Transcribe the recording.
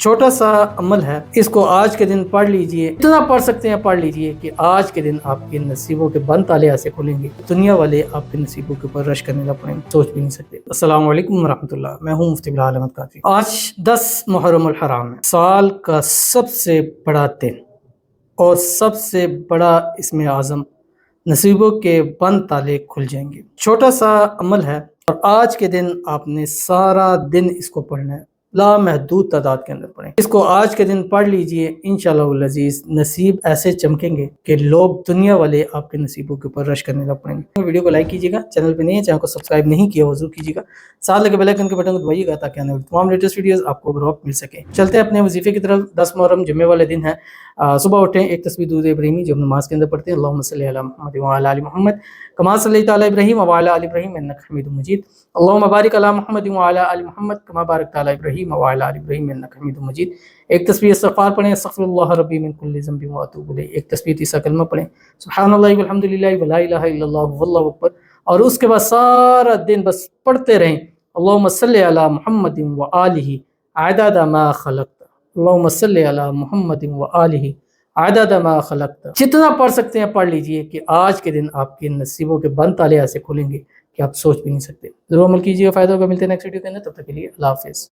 چھوٹا سا عمل ہے، اس کو آج کے دن پڑھ لیجئے، اتنا پڑھ سکتے ہیں پڑھ لیجئے کہ آج کے دن آپ کے نصیبوں کے بند تالے ایسے کھلیں گے، دنیا والے آپ کے نصیبوں کے اوپر رش کرنے لگ پڑیں گے، سوچ بھی نہیں سکتے۔ السلام علیکم ورحمۃ اللہ، میں ہوں مفتی بلال احمد قادری۔ آج 10 محرم الحرام ہے، سال کا سب سے بڑا دن اور سب سے بڑا اسم اعظم، نصیبوں کے بند تالے کھل جائیں گے۔ چھوٹا سا عمل ہے اور آج کے دن آپ نے سارا دن اس کو پڑھنا ہے، لامحدود تعداد کے اندر پڑھیں۔ اس کو آج کے دن پڑھ لیجئے، انشاءاللہ العزیز نصیب ایسے چمکیں گے کہ لوگ دنیا والے آپ کے نصیبوں کے اوپر رش کرنے لگ پڑیں گے۔ ویڈیو کو لائک کیجیے گا، چینل پہ نہیں ہے چینل کو سبسکرائب نہیں کیا ہو ضرور کیجیے گا، ساتھ لگے بیل آئیکن کے بٹن کو دبائیے گا تاکہ آنے والی تمام لیٹسٹ ویڈیوز آپ کو بروقت مل سکیں۔ چلتے ہیں اپنے وظیفے کی طرف۔ 10 محرم جمعے والے دن ہے، صبح اٹھیں، ایک تسبیح درود ابراہیمی جو ہم نماز کے اندر پڑھتے ہیں، اللہم صلی علی محمد وعلی آل محمد کما صلیت علی ابراہیم وعلی آل ابراہیم انک حمید مجید، اللہم بارک علی محمد وعلی آل محمد کما بارکت علی ابراہیم وعلی آل ابراہیم انک حمید مجید۔ ایک تسبیح استغفار پڑھیں، استغفر اللہ ربی من کل ذنب واتوب الیہ۔ ایک تسبیح تیسرا کلمہ پڑھیں، سبحان اللہ والحمد للہ ولا الہ الا اللہ واللہ اکبر، اور اس کے بعد سارا دن بس پڑھتے رہیں، اللہم صلی علی محمد وآلہ عدد ما خلقت، اللہم صلی علی محمد وآلہ عدد ما خلقت۔ جتنا پڑھ سکتے ہیں پڑھ لیجئے کہ آج کے دن آپ کے نصیبوں کے بند تالے ایسے کھلیں گے کہ آپ سوچ بھی نہیں سکتے۔ ضرور عمل کیجیے، فائدہ ہوگا۔ ملتے ہیں نیکسٹ ویڈیو کے اندر، تب تک کے لیے اللہ حافظ۔